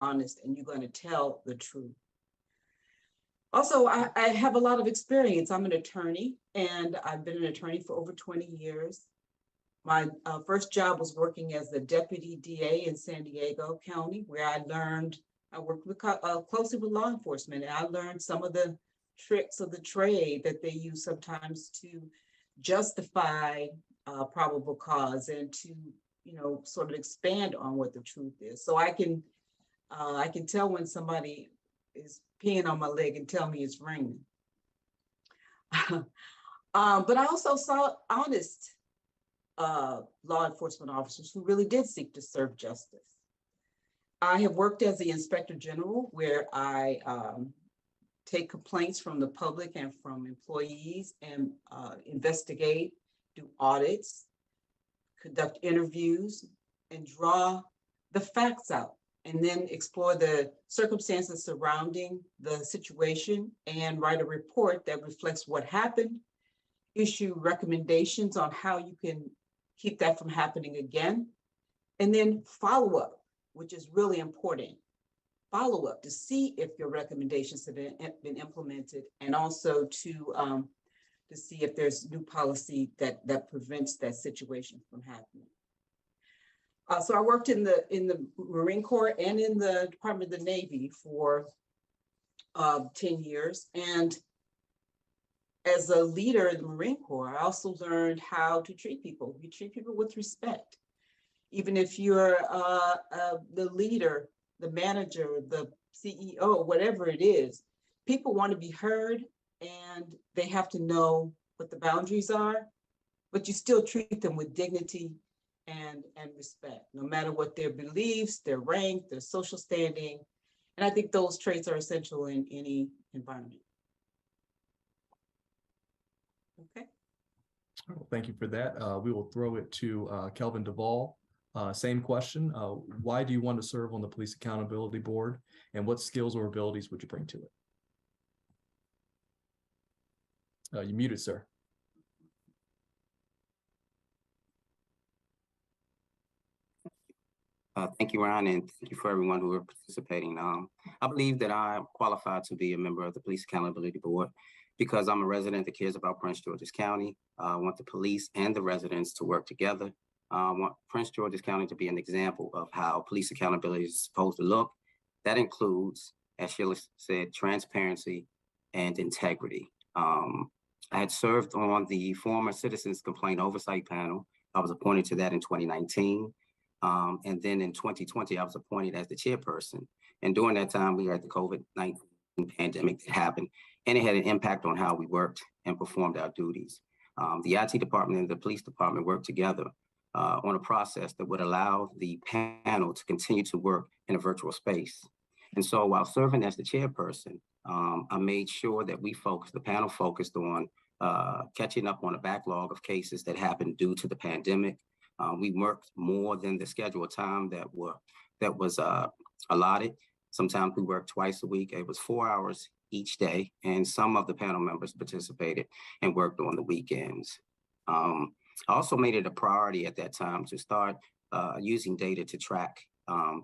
honest, and you're going to tell the truth. Also, I have a lot of experience. I'm an attorney, and I've been an attorney for over 20 years. My first job was working as the deputy DA in San Diego County, where I worked closely with law enforcement, and I learned some of the tricks of the trade that they use sometimes to justify probable cause and to, sort of expand on what the truth is. So I can tell when somebody is peeing on my leg and tell me it's raining. But I also saw honest law enforcement officers who really did seek to serve justice. I have worked as the Inspector General, where I take complaints from the public and from employees and investigate, do audits, conduct interviews, and draw the facts out, and then explore the circumstances surrounding the situation and write a report that reflects what happened, issue recommendations on how you can keep that from happening again, and then follow up, which is really important. Follow up to see if your recommendations have been implemented, and also to see if there's new policy that prevents that situation from happening. So I worked in the Marine Corps and in the Department of the Navy for 10 years. And as a leader in the Marine Corps, I also learned how to treat people. You treat people with respect. Even if you're the leader, the manager, the CEO, whatever it is, people want to be heard, and they have to know what the boundaries are, but you still treat them with dignity and respect, no matter what their beliefs, their rank, their social standing. And I think those traits are essential in any environment. Okay. Well, thank you for that. We will throw it to Kelvin Duvall. Same question. Why do you want to serve on the Police Accountability Board, and what skills or abilities would you bring to it? You're muted, sir. Thank you, Ryan, and thank you for everyone who are participating. I believe that I'm qualified to be a member of the Police Accountability Board because I'm a resident that cares about Prince George's County. I want the police and the residents to work together. I want Prince George's County to be an example of how police accountability is supposed to look. That includes, as Sheila said, transparency and integrity. I had served on the former Citizens Complaint Oversight Panel. I was appointed to that in 2019. And then in 2020, I was appointed as the chairperson. And during that time, we had the COVID-19 pandemic that happened, and it had an impact on how we worked and performed our duties. The IT department and the police department worked together on a process that would allow the panel to continue to work in a virtual space. And so while serving as the chairperson, I made sure that the panel focused on catching up on a backlog of cases that happened due to the pandemic. We worked more than the scheduled time that was allotted. Sometimes we worked twice a week. It was 4 hours each day, and some of the panel members participated and worked on the weekends. I also made it a priority at that time to start using data to track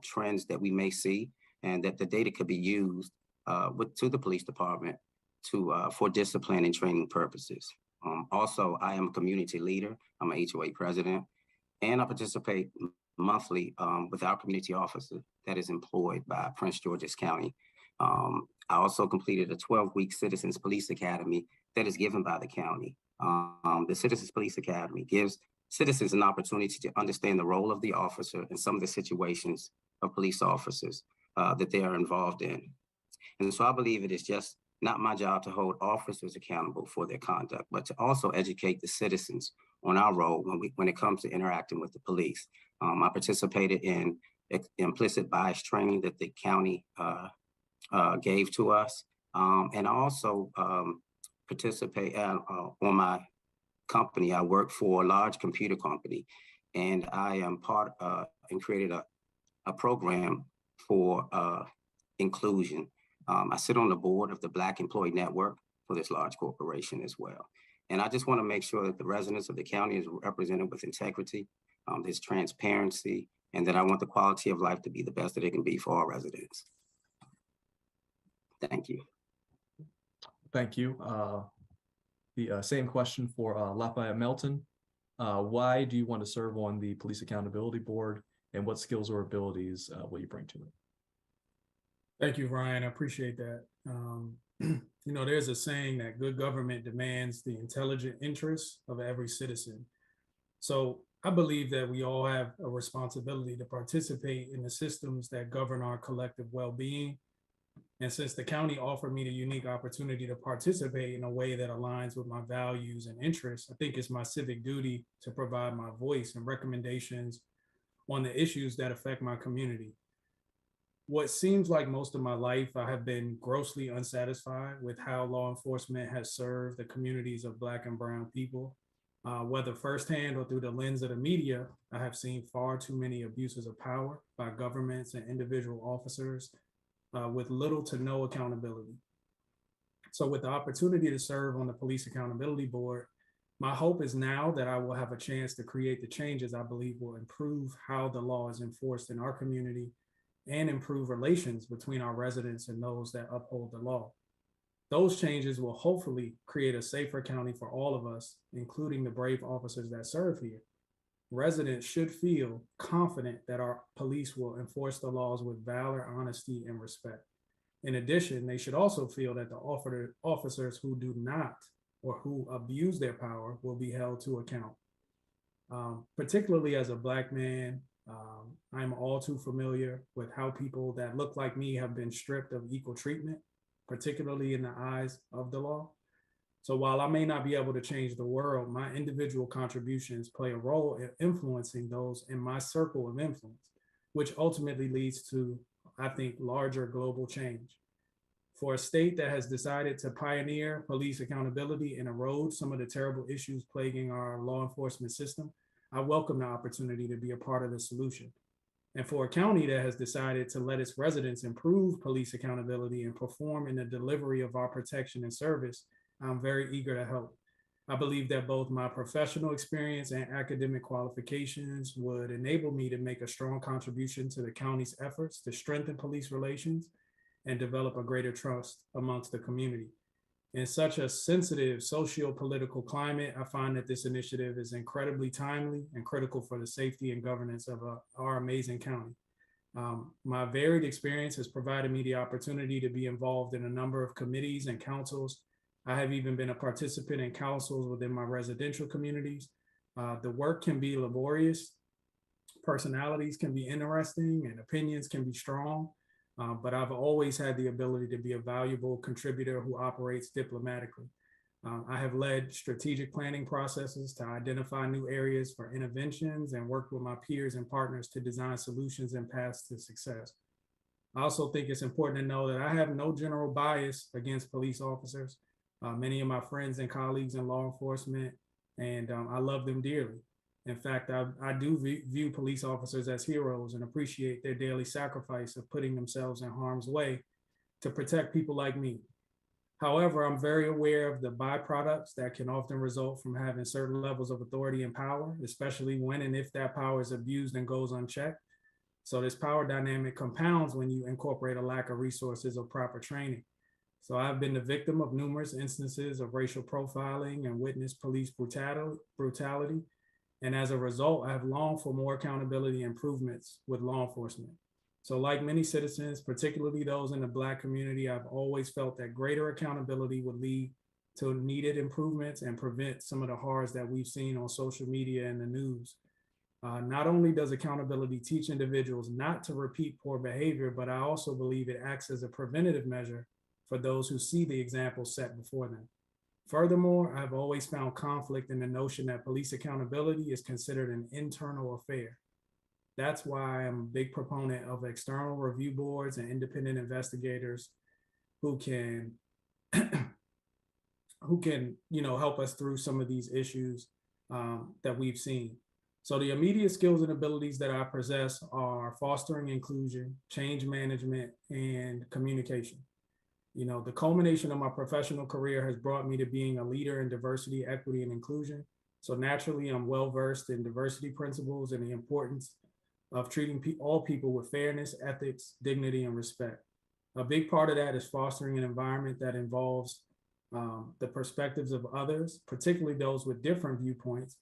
trends that we may see, and that the data could be used to the police department for discipline and training purposes. Also, I am a community leader. I'm an HOA president, and I participate monthly with our community officer that is employed by Prince George's County. I also completed a 12-week Citizens Police Academy that is given by the county. The Citizens Police Academy gives citizens an opportunity to understand the role of the officer and some of the situations of police officers that they are involved in. And so I believe it is just not my job to hold officers accountable for their conduct, but to also educate the citizens on our role when it comes to interacting with the police. I participated in implicit bias training that the county gave to us. And I also participate on my company. I work for a large computer company, and I am part and created a program for inclusion. I sit on the board of the Black Employee Network for this large corporation as well. And I just want to make sure that the residents of the county is represented with integrity, there's transparency, and that I want the quality of life to be the best that it can be for all residents. Thank you. Thank you. The same question for Lafayette Melton. Why do you want to serve on the Police Accountability Board, and what skills or abilities will you bring to it? Thank you, Ryan. I appreciate that. You know, there's a saying that good government demands the intelligent interests of every citizen. So I believe that we all have a responsibility to participate in the systems that govern our collective well-being. And since the county offered me the unique opportunity to participate in a way that aligns with my values and interests, I think it's my civic duty to provide my voice and recommendations on the issues that affect my community. What seems like most of my life, I have been grossly unsatisfied with how law enforcement has served the communities of Black and brown people. Whether firsthand or through the lens of the media, I have seen far too many abuses of power by governments and individual officers with little to no accountability. So with the opportunity to serve on the Police Accountability Board, my hope is now that I will have a chance to create the changes I believe will improve how the law is enforced in our community and improve relations between our residents and those that uphold the law. Those changes will hopefully create a safer county for all of us, including the brave officers that serve here. Residents should feel confident that our police will enforce the laws with valor, honesty, and respect. In addition, they should also feel that the officers who do not or who abuse their power will be held to account. Particularly as a Black man, I'm all too familiar with how people that look like me have been stripped of equal treatment, particularly in the eyes of the law. So while I may not be able to change the world, my individual contributions play a role in influencing those in my circle of influence, which ultimately leads to, I think, larger global change. For a state that has decided to pioneer police accountability and erode some of the terrible issues plaguing our law enforcement system, I welcome the opportunity to be a part of the solution. And for a county that has decided to let its residents improve police accountability and perform in the delivery of our protection and service, I'm very eager to help. I believe that both my professional experience and academic qualifications would enable me to make a strong contribution to the county's efforts to strengthen police relations and develop a greater trust amongst the community. In such a sensitive socio-political climate, I find that this initiative is incredibly timely and critical for the safety and governance of our amazing county. My varied experience has provided me the opportunity to be involved in a number of committees and councils. I have even been a participant in councils within my residential communities. The work can be laborious, personalities can be interesting, and opinions can be strong. But I've always had the ability to be a valuable contributor who operates diplomatically. I have led strategic planning processes to identify new areas for interventions and worked with my peers and partners to design solutions and paths to success. I also think it's important to know that I have no general bias against police officers. Many of my friends and colleagues in law enforcement, and I love them dearly. In fact, I do view police officers as heroes and appreciate their daily sacrifice of putting themselves in harm's way to protect people like me. However, I'm very aware of the byproducts that can often result from having certain levels of authority and power, especially when and if that power is abused and goes unchecked. So this power dynamic compounds when you incorporate a lack of resources or proper training. So I've been the victim of numerous instances of racial profiling and witnessed police brutality. And as a result, I have longed for more accountability improvements with law enforcement. So like many citizens, particularly those in the Black community, I've always felt that greater accountability would lead to needed improvements and prevent some of the horrors that we've seen on social media and the news. Not only does accountability teach individuals not to repeat poor behavior, but I also believe it acts as a preventative measure for those who see the example set before them. Furthermore, I've always found conflict in the notion that police accountability is considered an internal affair. That's why I'm a big proponent of external review boards and independent investigators who can, help us through some of these issues that we've seen. So the immediate skills and abilities that I possess are fostering inclusion, change management, and communication. You know, the culmination of my professional career has brought me to being a leader in diversity, equity, and inclusion. So naturally, I'm well-versed in diversity principles and the importance of treating all people with fairness, ethics, dignity, and respect. A big part of that is fostering an environment that involves the perspectives of others, particularly those with different viewpoints.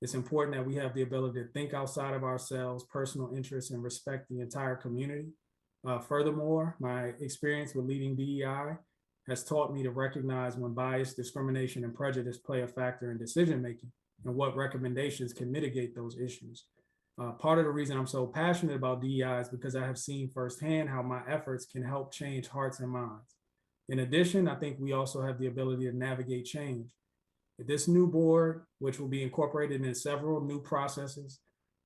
It's important that we have the ability to think outside of ourselves, personal interests, and respect the entire community. Furthermore, my experience with leading DEI has taught me to recognize when bias, discrimination, and prejudice play a factor in decision-making and what recommendations can mitigate those issues. Part of the reason I'm so passionate about DEI is because I have seen firsthand how my efforts can help change hearts and minds. In addition, I think we also have the ability to navigate change. This new board, which will be incorporated in several new processes,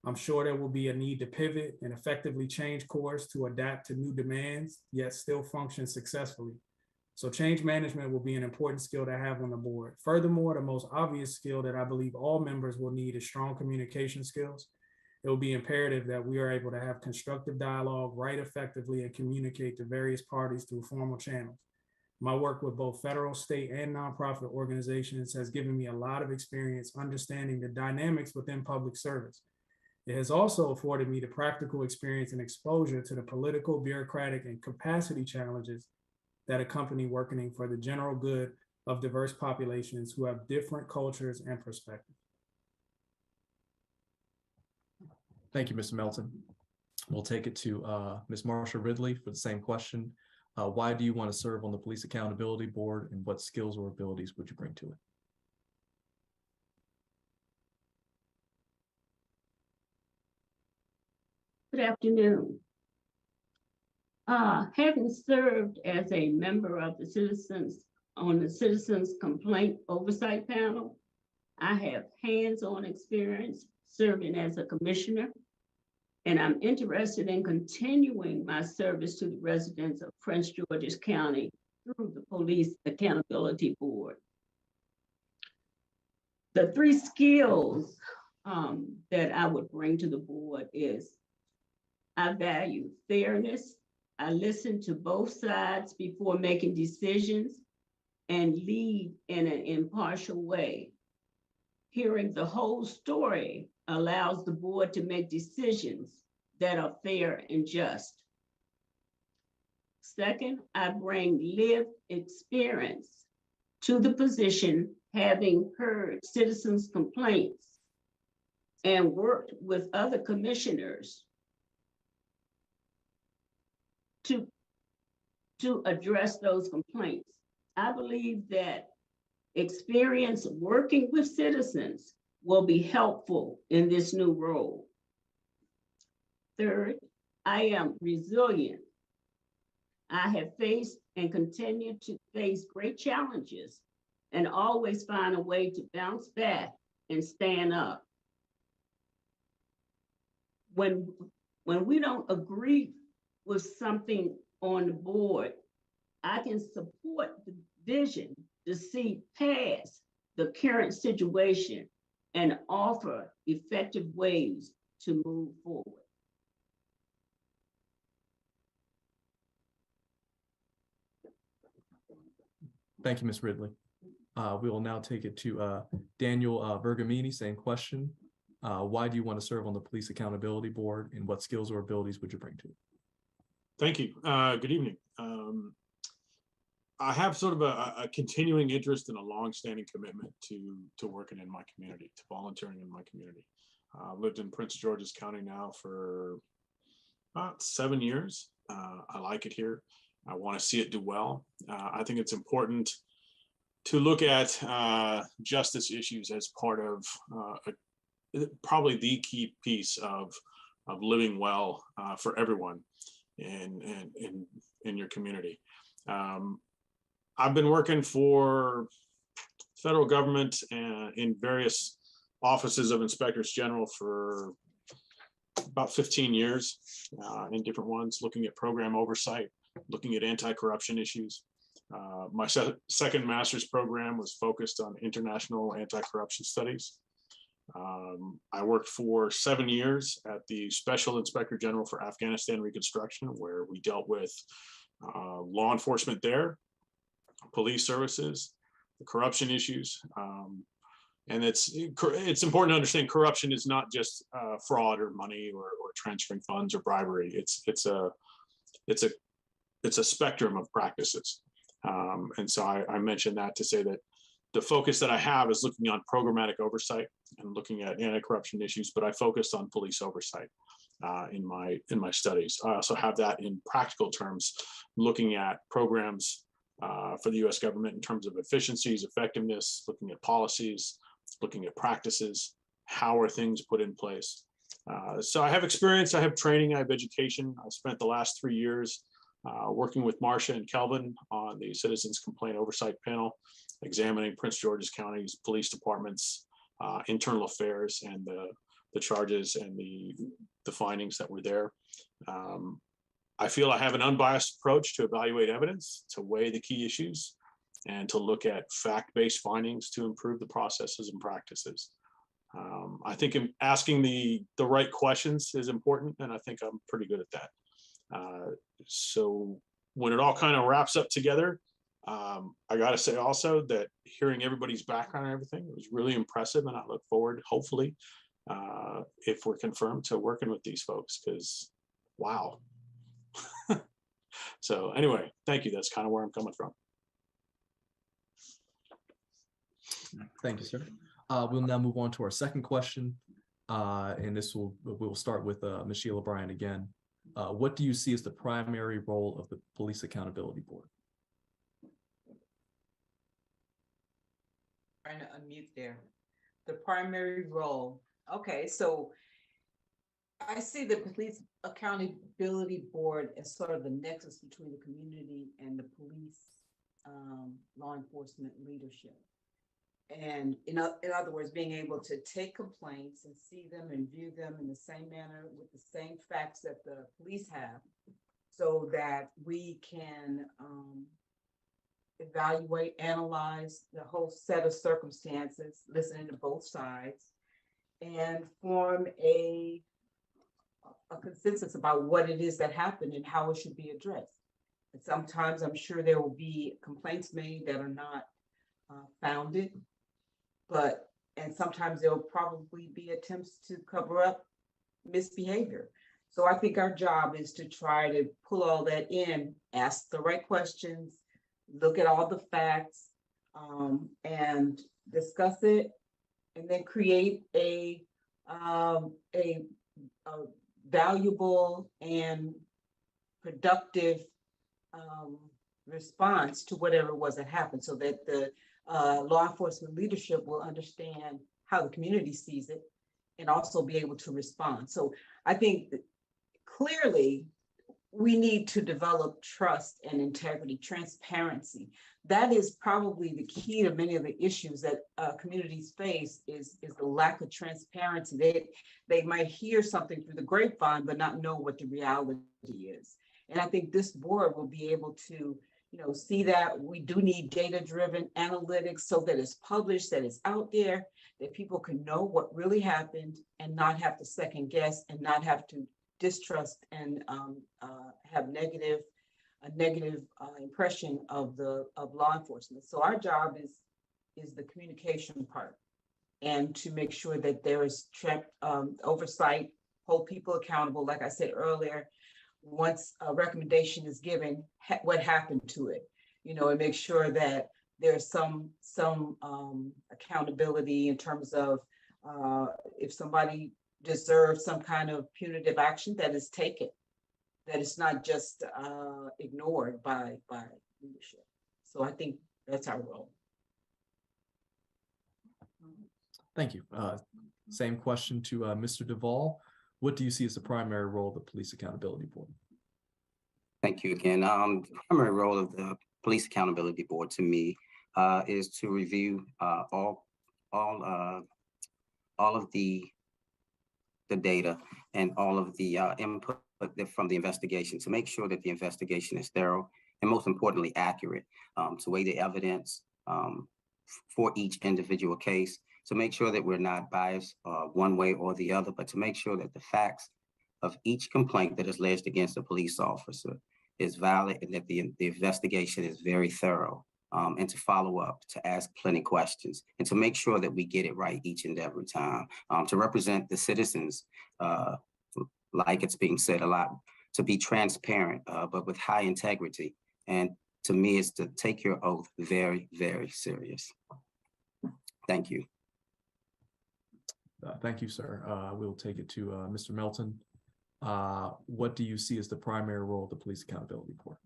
I'm sure there will be a need to pivot and effectively change course to adapt to new demands, yet still function successfully. So change management will be an important skill to have on the board. Furthermore, the most obvious skill that I believe all members will need is strong communication skills. It will be imperative that we are able to have constructive dialogue, write effectively, and communicate to various parties through formal channels. My work with both federal, state, and nonprofit organizations has given me a lot of experience understanding the dynamics within public service. It has also afforded me the practical experience and exposure to the political, bureaucratic, and capacity challenges that accompany working for the general good of diverse populations who have different cultures and perspectives. Thank you, Mr. Melton. We'll take it to Ms. Marsha Ridley for the same question. Why do you want to serve on the Police Accountability Board, and what skills or abilities would you bring to it? Good afternoon. Having served as a member of the Citizens Complaint Oversight Panel, I have hands-on experience serving as a commissioner, and I'm interested in continuing my service to the residents of Prince George's County through the Police Accountability Board. The three skills that I would bring to the board is I value fairness. I listen to both sides before making decisions and lead in an impartial way. Hearing the whole story allows the board to make decisions that are fair and just. Second, I bring lived experience to the position, having heard citizens' complaints and worked with other commissioners to address those complaints. I believe that experience working with citizens will be helpful in this new role. Third, I am resilient. I have faced and continue to face great challenges and always find a way to bounce back and stand up. When we don't agree with something on the board, I can support the vision to see past the current situation and offer effective ways to move forward. Thank you, Ms. Ridley. We will now take it to Daniel Bergamini, same question. Why do you want to serve on the Police Accountability Board, and what skills or abilities would you bring to it? Thank you. Good evening. I have sort of a continuing interest and a long-standing commitment to working in my community, to volunteering in my community. I've lived in Prince George's County now for about 7 years. I like it here. I want to see it do well. I think it's important to look at justice issues as part of probably the key piece of living well for everyone in your community. I've been working for federal government in various offices of inspectors general for about 15 years in different ones, looking at program oversight, looking at anti-corruption issues. My second master's program was focused on international anti-corruption studies. I worked for 7 years at the Special Inspector General for Afghanistan Reconstruction, where we dealt with law enforcement there, police services, the corruption issues, And it's important to understand corruption is not just fraud or money or transferring funds or bribery. It's a spectrum of practices. And so I mentioned that to say that the focus that I have is looking on programmatic oversight and looking at anti-corruption issues, but I focused on police oversight in my studies. I also have that in practical terms, looking at programs for the U.S. government in terms of efficiencies, effectiveness, looking at policies, looking at practices, how are things put in place. So I have experience, I have training, I have education. I spent the last 3 years working with Marcia and Kelvin on the Citizens Complaint Oversight Panel, examining Prince George's County's police department's internal affairs and the charges and the findings that were there. I feel I have an unbiased approach to evaluate evidence, to weigh the key issues, and to look at fact-based findings to improve the processes and practices. I think asking the right questions is important, and I think I'm pretty good at that. So when it all kind of wraps up together, I got to say also that hearing everybody's background and everything, it was really impressive, and I look forward, hopefully, if we're confirmed, to working with these folks, because wow. So anyway, thank you. That's kind of where I'm coming from. Thank you, sir. We'll now move on to our second question, and we'll start with Ms. Sheila Bryan again. What do you see as the primary role of the Police Accountability Board? Trying to unmute there. The primary role. Okay, so I see the Police Accountability Board as sort of the nexus between the community and the police law enforcement leadership. And in other words, being able to take complaints and see them and view them in the same manner with the same facts that the police have, so that we can evaluate, analyze the whole set of circumstances, listening to both sides, and form a consensus about what it is that happened and how it should be addressed. And sometimes I'm sure there will be complaints made that are not founded, and sometimes there will probably be attempts to cover up misbehavior. So I think our job is to try to pull all that in, ask the right questions, look at all the facts, and discuss it, and then create a valuable and productive response to whatever it was that happened, so that the law enforcement leadership will understand how the community sees it and also be able to respond. So I think that clearly we need to develop trust and integrity, transparency. That is probably the key to many of the issues that communities face is the lack of transparency. They might hear something through the grapevine, but not know what the reality is. And I think this board will be able to see that we do need data-driven analytics, so that it's published, that it's out there, that people can know what really happened and not have to second guess and not have to distrust and have a negative impression of law enforcement. So our job is the communication part, and to make sure that there is oversight, hold people accountable. Like I said earlier, once a recommendation is given, what happened to it, and make sure that there's some accountability in terms of if somebody deserves some kind of punitive action, that is taken, that it's not just ignored by leadership. So I think that's our role. Thank you. Same question to Mr. Duvall. What do you see as the primary role of the Police Accountability Board? Thank you again. The primary role of the Police Accountability Board to me is to review all of the data and all of the input from the investigation, to make sure that the investigation is thorough and, most importantly, accurate, to weigh the evidence for each individual case, to make sure that we're not biased one way or the other, but to make sure that the facts of each complaint that is lodged against a police officer is valid, and that the investigation is very thorough. and to follow up, to ask plenty questions, and to make sure that we get it right each and every time, to represent the citizens, like it's being said a lot, to be transparent, but with high integrity. And to me, it's to take your oath very, very serious. Thank you. Thank you, sir. We'll take it to Mr. Melton. What do you see as the primary role of the Police Accountability Board?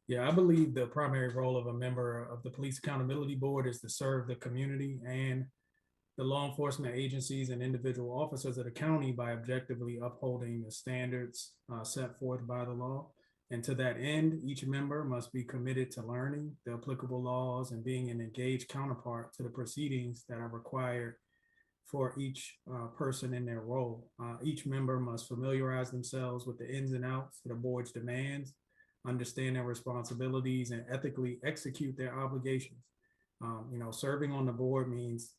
Yeah, I believe the primary role of a member of the Police Accountability Board is to serve the community and the law enforcement agencies and individual officers of the county by objectively upholding the standards set forth by the law. And to that end, each member must be committed to learning the applicable laws and being an engaged counterpart to the proceedings that are required for each person in their role. Each member must familiarize themselves with the ins and outs of the board's demands, understand their responsibilities, and ethically execute their obligations. Serving on the board means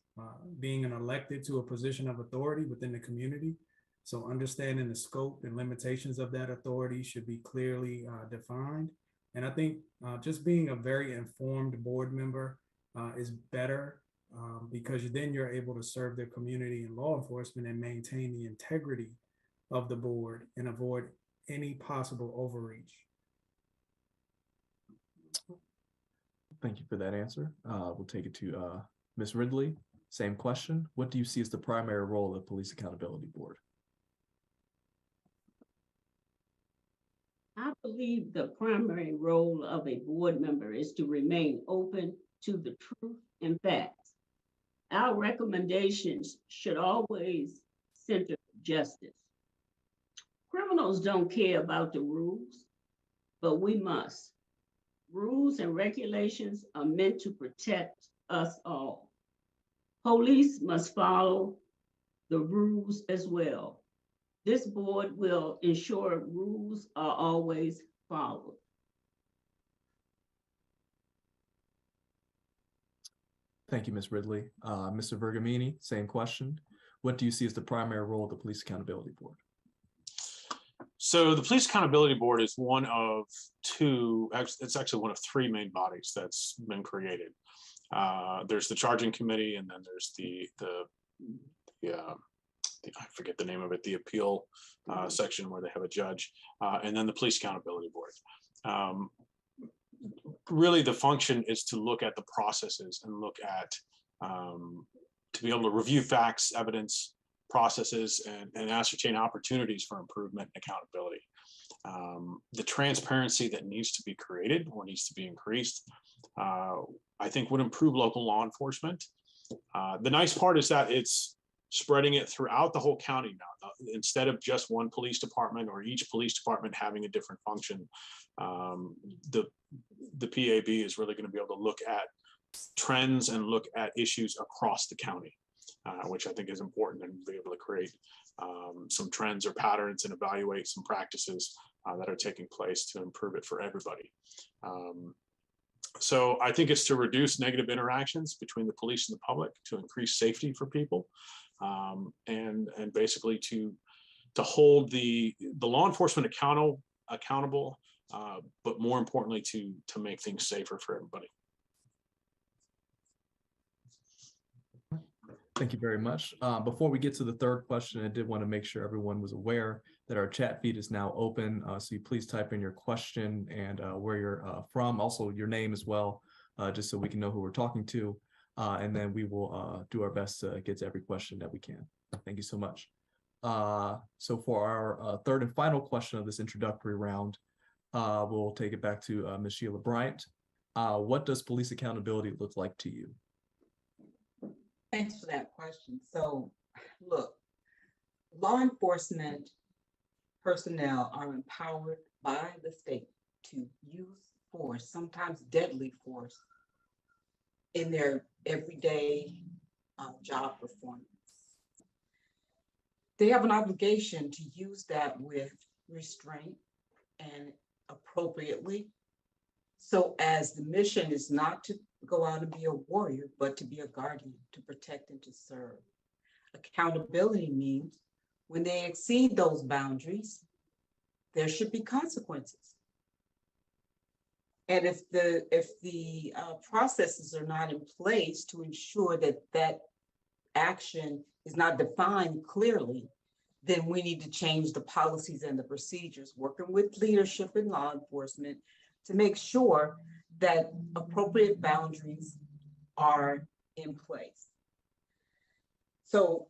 being an elected to a position of authority within the community. So understanding the scope and limitations of that authority should be clearly defined. And I think just being a very informed board member is better because then you're able to serve the community and law enforcement and maintain the integrity of the board and avoid any possible overreach. Thank you for that answer. We'll take it to Ms. Ridley. Same question. What do you see as the primary role of the Police Accountability Board? I believe the primary role of a board member is to remain open to the truth and facts. Our recommendations should always center justice. Criminals don't care about the rules, but we must. Rules and regulations are meant to protect us all. Police must follow the rules as well. This board will ensure rules are always followed. Thank you, Ms. Ridley. Mr. Vergamini, same question. What do you see as the primary role of the Police Accountability Board? So the Police Accountability Board is one of two, it's actually one of three main bodies that's been created. There's the charging committee, and then there's I forget the name of it, the appeal section where they have a judge, and then the Police Accountability Board. Really, the function is to look at the processes and look at, to be able to review facts, evidence, processes, and ascertain opportunities for improvement and accountability. The transparency that needs to be created or needs to be increased, I think would improve local law enforcement. The nice part is that it's spreading it throughout the whole county now. Instead of just one police department or each police department having a different function, the PAB is really going to be able to look at trends and look at issues across the county, which I think is important, and be able to create some trends or patterns and evaluate some practices that are taking place to improve it for everybody. So I think it's to reduce negative interactions between the police and the public, to increase safety for people, and basically to hold the law enforcement accountable, but more importantly to make things safer for everybody. Thank you very much. Before we get to the third question, I did want to make sure everyone was aware that our chat feed is now open. So you please type in your question and where you're from, also your name as well, just so we can know who we're talking to. And then we will do our best to get to every question that we can. Thank you so much. So for our third and final question of this introductory round, we'll take it back to Ms. Sheila Bryant. What does police accountability look like to you? Thanks for that question. So, look, law enforcement personnel are empowered by the state to use force, sometimes deadly force, in their everyday job performance. They have an obligation to use that with restraint and appropriately, so as the mission is not to go out and be a warrior, but to be a guardian, to protect and to serve. Accountability means when they exceed those boundaries, there should be consequences. And if the processes are not in place to ensure that that action is not defined clearly, then we need to change the policies and the procedures, working with leadership and law enforcement to make sure that appropriate boundaries are in place. So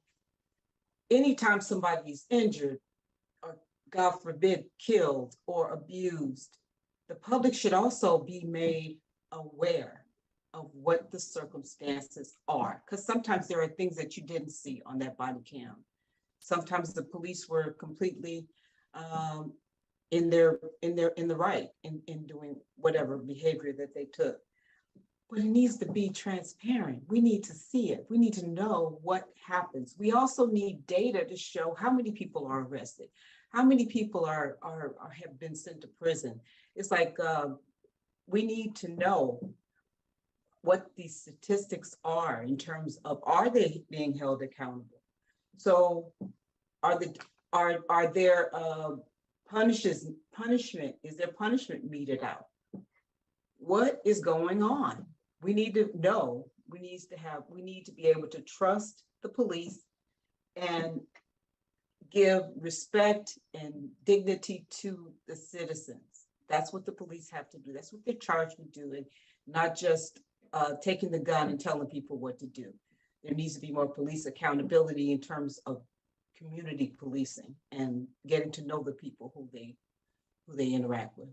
anytime somebody is injured or, God forbid, killed or abused, the public should also be made aware of what the circumstances are, because sometimes there are things that you didn't see on that body cam. Sometimes the police were completely in the right in doing whatever behavior that they took. But it needs to be transparent. We need to see it. We need to know what happens. We also need data to show how many people are arrested, how many people have been sent to prison. It's like we need to know what these statistics are in terms of, are they being held accountable? So are there punishment? Is there punishment meted out? What is going on? We need to know. We need to be able to trust the police and give respect and dignity to the citizens. That's what the police have to do. That's what they're charged with doing, not just taking the gun and telling people what to do. There needs to be more police accountability in terms of community policing and getting to know the people who they interact with.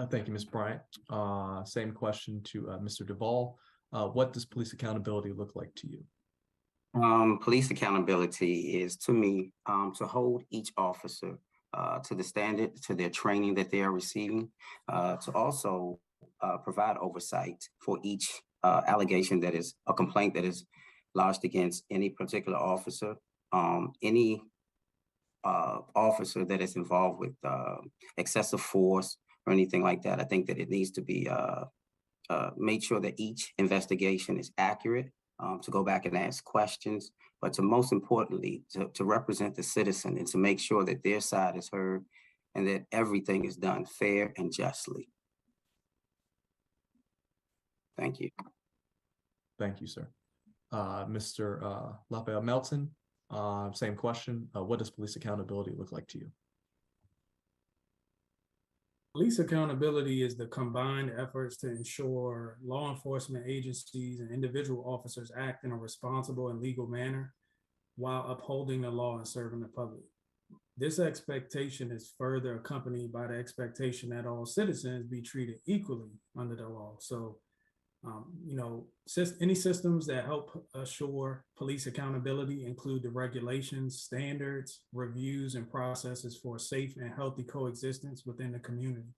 Thank you, Ms. Bryant. Same question to Mr. Duvall. What does police accountability look like to you? Police accountability is, to me, to hold each officer to the standard, to their training that they are receiving, to also provide oversight for each allegation that is a complaint that is lodged against any particular officer, any officer that is involved with excessive force or anything like that. I think that it needs to be made sure that each investigation is accurate, to go back and ask questions, but to most importantly, to represent the citizen and to make sure that their side is heard and that everything is done fair and justly. Thank you. Thank you, sir. Mr. Lafayette Melton, same question. What does police accountability look like to you? Police accountability is the combined efforts to ensure law enforcement agencies and individual officers act in a responsible and legal manner while upholding the law and serving the public. This expectation is further accompanied by the expectation that all citizens be treated equally under the law. So, any systems that help assure police accountability include the regulations, standards, reviews, and processes for safe and healthy coexistence within the community.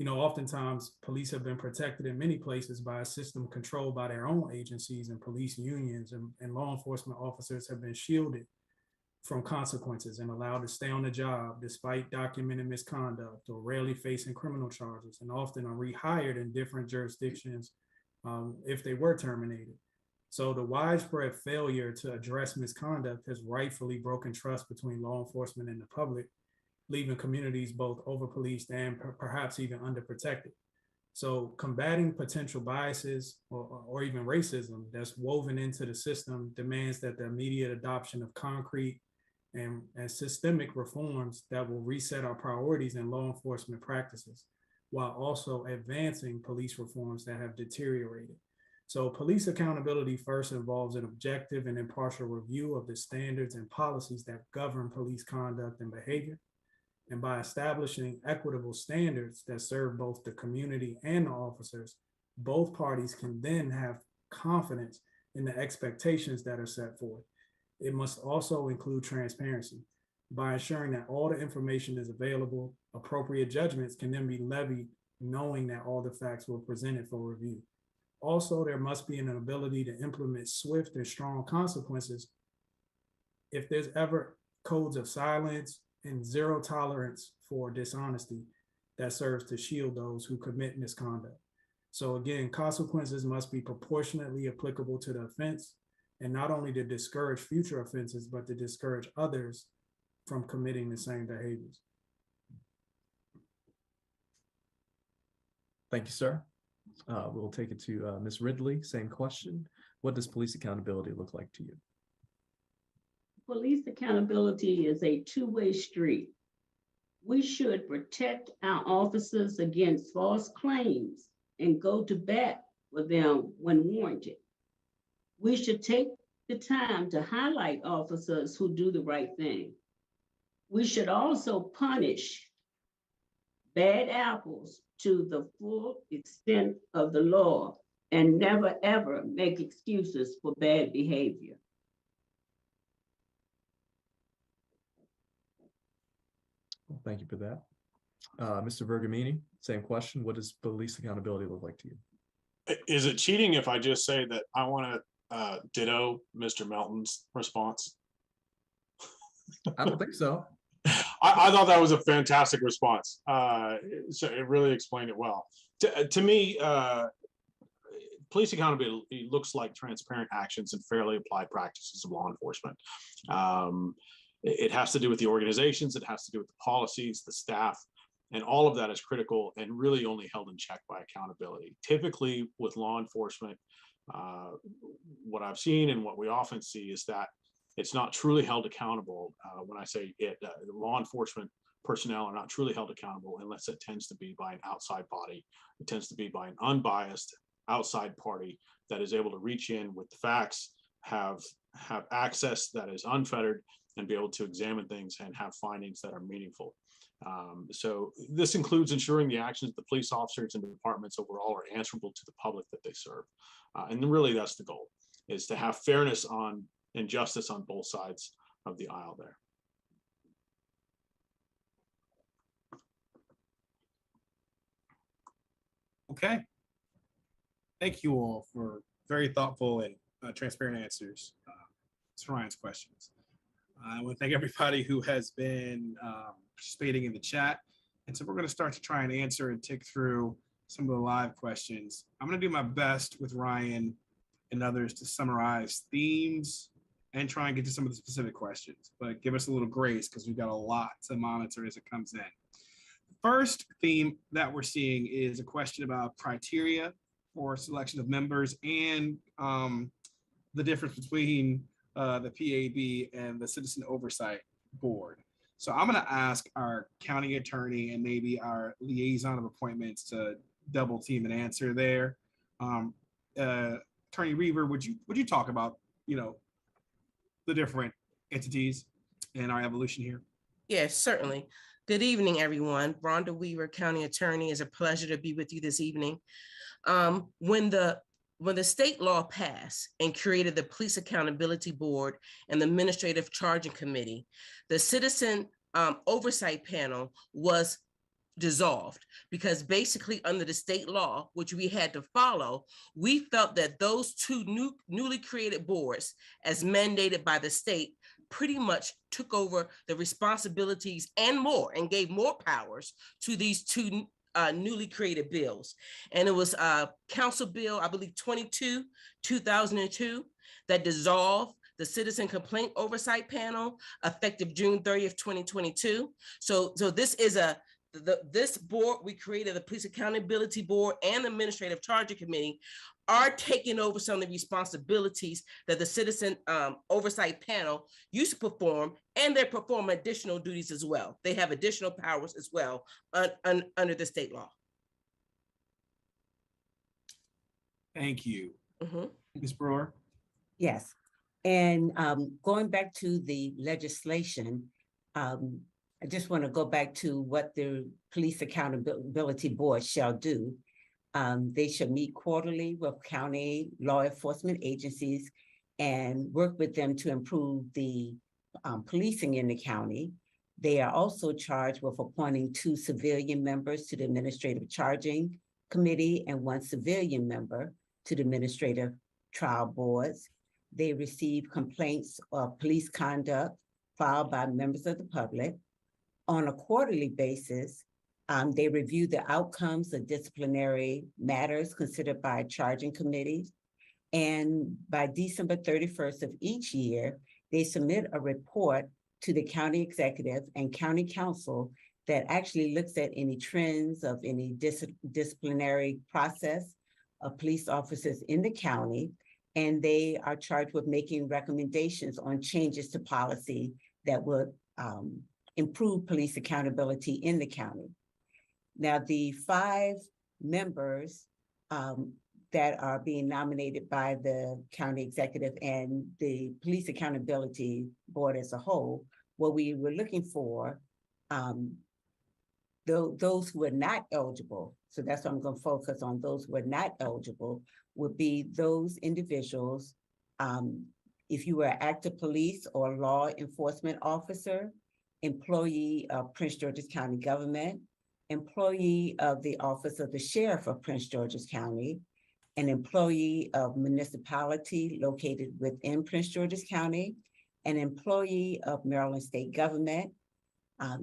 Oftentimes police have been protected in many places by a system controlled by their own agencies and police unions, and law enforcement officers have been shielded from consequences and allowed to stay on the job despite documented misconduct or rarely facing criminal charges, and often are rehired in different jurisdictions if they were terminated. So the widespread failure to address misconduct has rightfully broken trust between law enforcement and the public, leaving communities both over-policed and perhaps even underprotected. So combating potential biases or even racism that's woven into the system demands that the immediate adoption of concrete and systemic reforms that will reset our priorities in law enforcement practices, while also advancing police reforms that have deteriorated. So police accountability first involves an objective and impartial review of the standards and policies that govern police conduct and behavior. And by establishing equitable standards that serve both the community and the officers, both parties can then have confidence in the expectations that are set forth. It must also include transparency. By ensuring that all the information is available, appropriate judgments can then be levied, knowing that all the facts were presented for review. Also, there must be an ability to implement swift and strong consequences if there's ever codes of silence and zero tolerance for dishonesty that serves to shield those who commit misconduct. So again, consequences must be proportionately applicable to the offense, and not only to discourage future offenses, but to discourage others from committing the same behaviors. Thank you, sir. We'll take it to Ms. Ridley. Same question. What does police accountability look like to you? Police accountability is a two-way street. We should protect our officers against false claims and go to bat for them when warranted. We should take the time to highlight officers who do the right thing. We should also punish bad apples to the full extent of the law and never ever make excuses for bad behavior. Well, thank you for that. Mr. Bergamini, same question. What does police accountability look like to you? Is it cheating if I just say that I want to ditto Mr. Melton's response? I don't think so. I thought that was a fantastic response. So it really explained it well. To me, police accountability looks like transparent actions and fairly applied practices of law enforcement. It has to do with the organizations, it has to do with the policies, the staff, and all of that is critical and really only held in check by accountability. Typically with law enforcement, what I've seen and what we often see is that it's not truly held accountable. When I say it, law enforcement personnel are not truly held accountable unless it tends to be by an outside body. It tends to be by an unbiased outside party that is able to reach in with the facts, have access that is unfettered, and be able to examine things and have findings that are meaningful. So this includes ensuring the actions of the police officers and departments overall are answerable to the public that they serve. And then really that's the goal, is to have fairness on and justice on both sides of the aisle there. Okay. Thank you all for very thoughtful and transparent answers to Ryan's questions. I want to thank everybody who has been participating in the chat. And so we're going to start to try and answer and tick through some of the live questions. I'm going to do my best with Ryan and others to summarize themes and try and get to some of the specific questions, but give us a little grace because we've got a lot to monitor as it comes in. First theme that we're seeing is a question about criteria for selection of members and the difference between the PAB and the Citizen Oversight Board. So I'm going to ask our county attorney and maybe our liaison of appointments to double team and answer there. Attorney Reaver, would you talk about, the different entities and our evolution here? Yes, certainly. Good evening, everyone. Rhonda Weaver, County Attorney. It's a pleasure to be with you this evening. When the state law passed and created the Police Accountability Board and the Administrative Charging Committee, the Citizen Oversight Panel was dissolved because basically under the state law, which we had to follow, we felt that those two newly created boards, as mandated by the state, pretty much took over the responsibilities and more and gave more powers to these two newly created bills. And it was Council Bill, I believe 22, 2002, that dissolved the Citizen Complaint Oversight Panel effective June 30th, 2022. So this is this board we created, the Police Accountability Board and the Administrative Charging Committee, are taking over some of the responsibilities that the Citizen Oversight Panel used to perform, and they perform additional duties as well. They have additional powers as well under the state law. Thank you. Mm-hmm. Ms. Brewer? Yes, and going back to the legislation, I just want to go back to what the Police Accountability Board shall do. They should meet quarterly with county law enforcement agencies and work with them to improve the policing in the county. They are also charged with appointing 2 civilian members to the Administrative Charging Committee and 1 civilian member to the Administrative Trial Boards. They receive complaints of police conduct filed by members of the public. On a quarterly basis, they review the outcomes of disciplinary matters considered by charging committees. And by December 31st of each year, they submit a report to the county executive and county council that actually looks at any trends of any disciplinary process of police officers in the county. And they are charged with making recommendations on changes to policy that would improve police accountability in the county. Now, the 5 members that are being nominated by the county executive and the Police Accountability Board as a whole, what we were looking for, those who are not eligible, so that's what I'm going to focus on, those who are not eligible would be those individuals, if you were an active police or law enforcement officer, employee of Prince George's County government, employee of the Office of the Sheriff of Prince George's County, an employee of municipality located within Prince George's County, an employee of Maryland State government.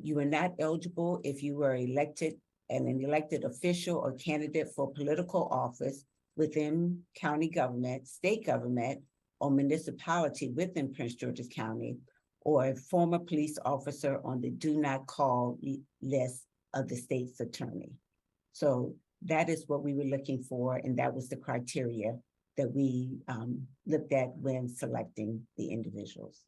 You are not eligible if you were elected and an elected official or candidate for political office within county government, state government, or municipality within Prince George's County, or a former police officer on the do not call list of the state's attorney. So that is what we were looking for, and that was the criteria that we looked at when selecting the individuals.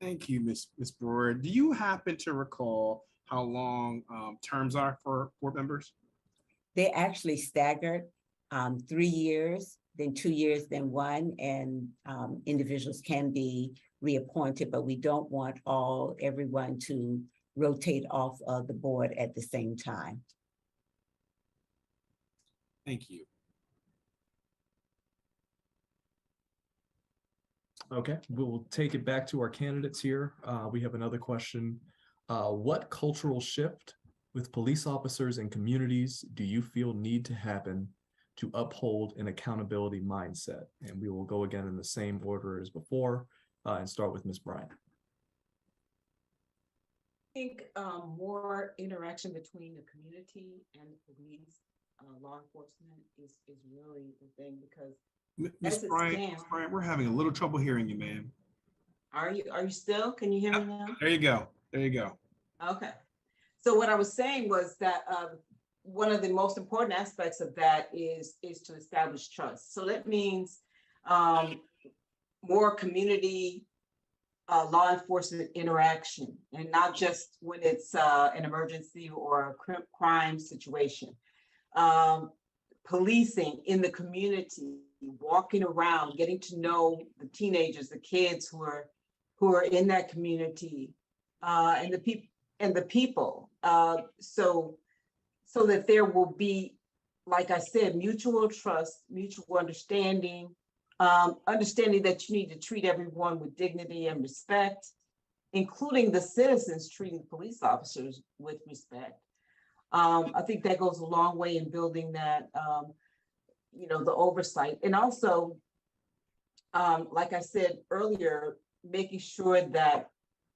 Thank you, Ms. Brewer. Do you happen to recall how long terms are for board members? They actually staggered 3 years, then 2 years, then 1, and individuals can be reappointed, but we don't want everyone to rotate off of the board at the same time. Thank you. Okay, we'll take it back to our candidates here. We have another question. What cultural shift with police officers and communities do you feel need to happen to uphold an accountability mindset? And we will go again in the same order as before and start with Ms. Bryant. I think more interaction between the community and the police, law enforcement is really the thing, because Ms. Bryant, we're having a little trouble hearing you, ma'am. Are you still? Can you hear me now? There you go. There you go. Okay. So what I was saying was that one of the most important aspects of that is to establish trust. So that means more community law enforcement interaction, and not just when it's an emergency or a crime situation. Policing in the community, walking around, getting to know the teenagers, the kids who are in that community, and the people, so that there will be, like I said, mutual trust, mutual understanding, understanding that you need to treat everyone with dignity and respect, including the citizens treating police officers with respect. I think that goes a long way in building that, the oversight. And also, like I said earlier, making sure that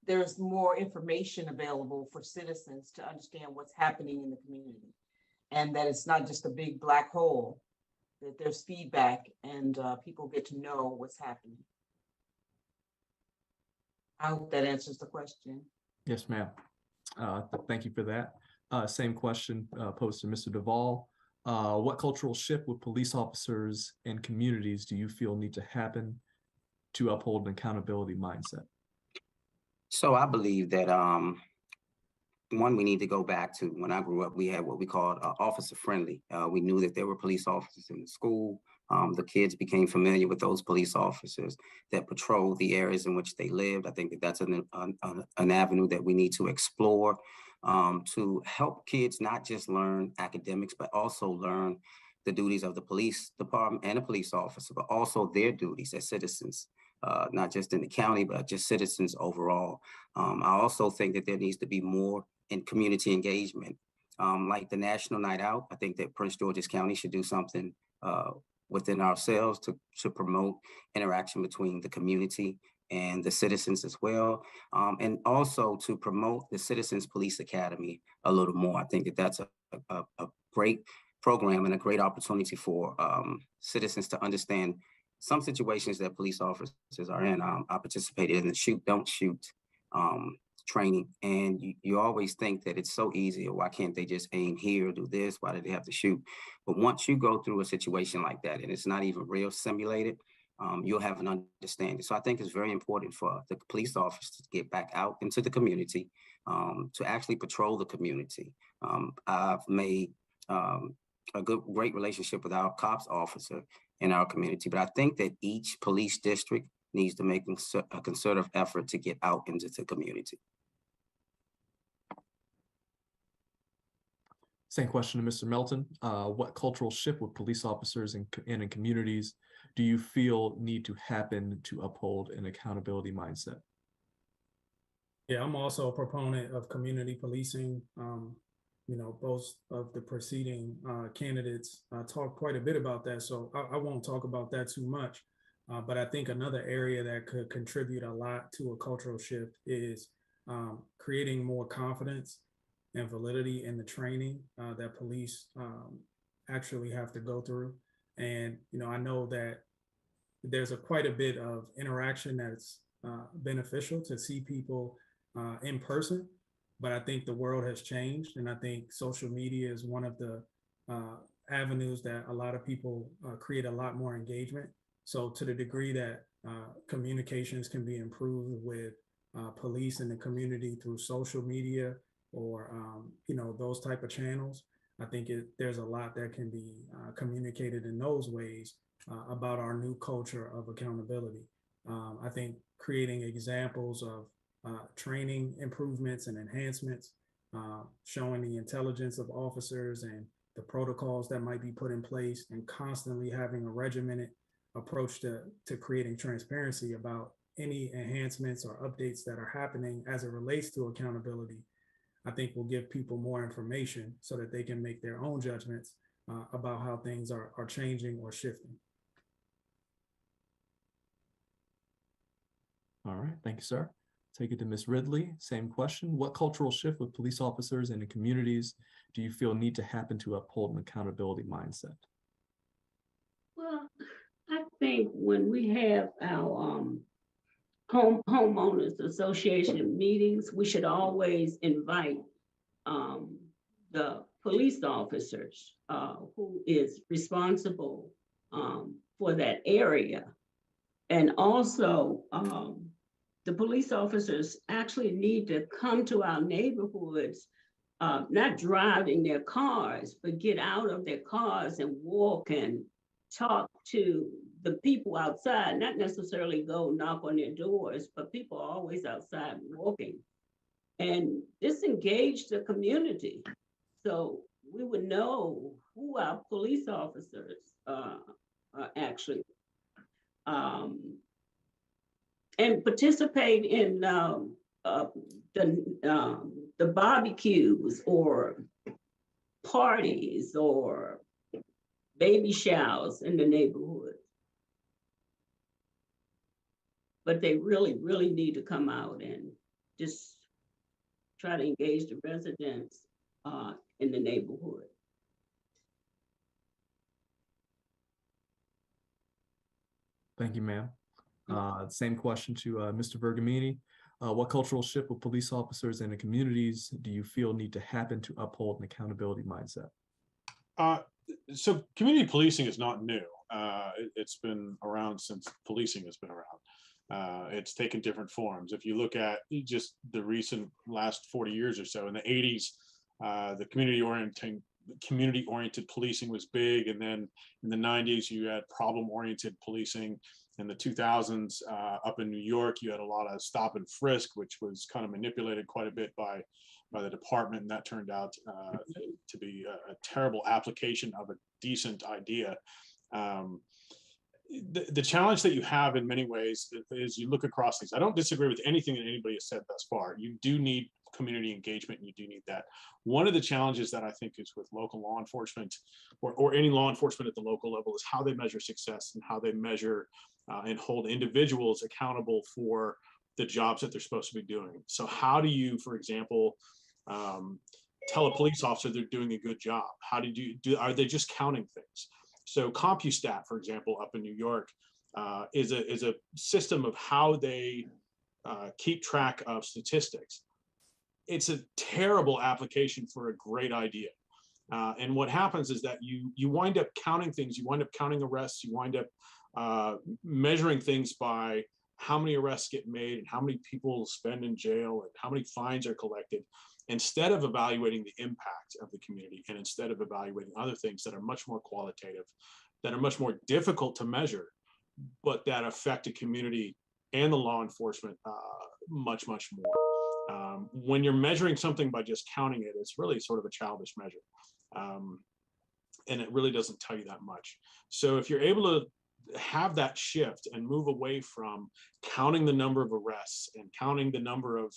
there's more information available for citizens to understand what's happening in the community, and that it's not just a big black hole, that there's feedback and people get to know what's happening. I hope that answers the question. Yes, ma'am. Thank you for that. Same question posed to Mr. Duvall. What cultural shift with police officers and communities do you feel need to happen to uphold an accountability mindset? So I believe that one, we need to go back to when I grew up. We had what we called officer friendly. We knew that there were police officers in the school. The kids became familiar with those police officers that patrolled the areas in which they lived. I think that that's an avenue that we need to explore to help kids not just learn academics, but also learn the duties of the police department and a police officer, but also their duties as citizens, not just in the county, but just citizens overall. I also think that there needs to be more in community engagement, like the National Night Out. I think that Prince George's County should do something within ourselves to promote interaction between the community and the citizens as well, and also to promote the Citizens Police Academy a little more. I think that that's a great program and a great opportunity for citizens to understand some situations that police officers are in. I participated in the shoot, don't shoot training. And you always think that it's so easy, or why can't they just aim here, do this? Why do they have to shoot? But once you go through a situation like that, and it's not even real simulated, you'll have an understanding. So I think it's very important for the police officers to get back out into the community, to actually patrol the community. I've made a great relationship with our cops officer in our community, but I think that each police district needs to make a concerted effort to get out into the community. Same question to Mr. Melton. What cultural shift with police officers and in communities do you feel need to happen to uphold an accountability mindset? Yeah, I'm also a proponent of community policing. You know, both of the preceding candidates talked quite a bit about that, so I won't talk about that too much. But I think another area that could contribute a lot to a cultural shift is creating more confidence and validity in the training that police actually have to go through. And, you know, I know that there's quite a bit of interaction that's beneficial to see people in person, but I think the world has changed. And I think social media is one of the avenues that a lot of people create a lot more engagement. So to the degree that communications can be improved with police in the community through social media or, you know, those type of channels, I think there's a lot that can be communicated in those ways about our new culture of accountability. I think creating examples of training improvements and enhancements, showing the intelligence of officers and the protocols that might be put in place, and constantly having a regimented approach to creating transparency about any enhancements or updates that are happening as it relates to accountability, I think will give people more information so that they can make their own judgments about how things are changing or shifting. All right, thank you, sir. Take it to Ms. Ridley. Same question. What cultural shift with police officers and in communities do you feel need to happen to uphold an accountability mindset? Well, I think when we have our homeowners association meetings, we should always invite the police officers who is responsible for that area. And also the police officers actually need to come to our neighborhoods, not driving their cars, but get out of their cars and walk and talk to the people outside, not necessarily go knock on their doors, but people are always outside walking, and disengage the community. So we would know who our police officers are actually. And participate in the barbecues or parties or baby showers in the neighborhood. But they really, really need to come out and just try to engage the residents in the neighborhood. Thank you, ma'am. Same question to Mr. Vergamini. What cultural shift with police officers and the communities do you feel need to happen to uphold an accountability mindset? So community policing is not new. It's been around since policing has been around. It's taken different forms. If you look at just the recent last 40 years or so, in the 80s, the community-oriented policing was big. And then in the 90s, you had problem-oriented policing. In the 2000s, up in New York, you had a lot of stop and frisk, which was kind of manipulated quite a bit by the department, and that turned out to be a terrible application of a decent idea. The challenge that you have in many ways is you look across things. I don't disagree with anything that anybody has said thus far. You do need community engagement, and you do need that. One of the challenges that I think is with local law enforcement or any law enforcement at the local level is how they measure success and how they measure and hold individuals accountable for the jobs that they're supposed to be doing. So how do you, for example, tell a police officer they're doing a good job? How are they just counting things? So CompuStat, for example, up in New York, is a system of how they keep track of statistics. It's a terrible application for a great idea. And what happens is that you wind up counting things, you wind up counting arrests, you wind up measuring things by how many arrests get made and how many people spend in jail and how many fines are collected, instead of evaluating the impact of the community and instead of evaluating other things that are much more qualitative, that are much more difficult to measure, but that affect a community and the law enforcement much more. When you're measuring something by just counting it, it's really sort of a childish measure. And it really doesn't tell you that much. So if you're able to have that shift and move away from counting the number of arrests and counting the number of,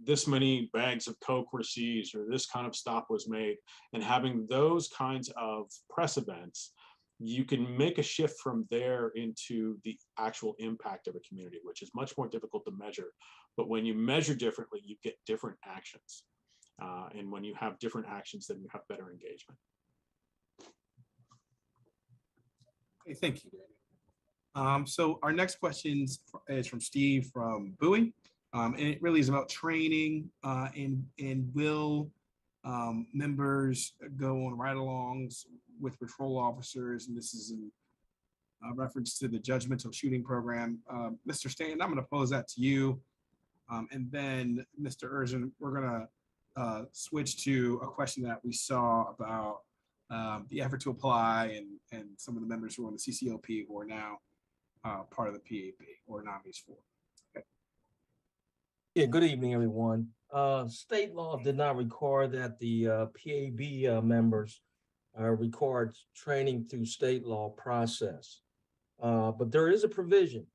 this many bags of Coke were seized or this kind of stop was made, and having those kinds of press events, you can make a shift from there into the actual impact of a community, which is much more difficult to measure. But when you measure differently, you get different actions. And when you have different actions, then you have better engagement. Okay, thank you, David. So our next question is from Steve from Bowie. And it really is about training and will members go on ride-alongs with patrol officers, and this is in reference to the judgmental shooting program. Mr. Stanton, I'm going to pose that to you. And then Mr. Urgent, we're going to switch to a question that we saw about the effort to apply and some of the members who are on the CCOP who are now part of the PAB or nominees for. Okay. Yeah, good evening, everyone. State law did not require that the PAB members required training through state law process. But there is a provision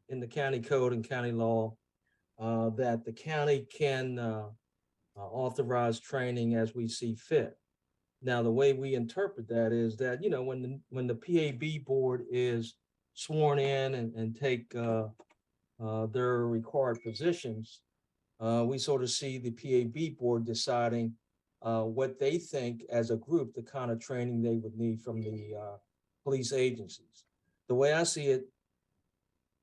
in the county code and county law that the county can authorize training as we see fit. Now, the way we interpret that is that, when the PAB board is sworn in and take their required positions, we sort of see the PAB board deciding what they think as a group, the kind of training they would need from the police agencies. The way I see it,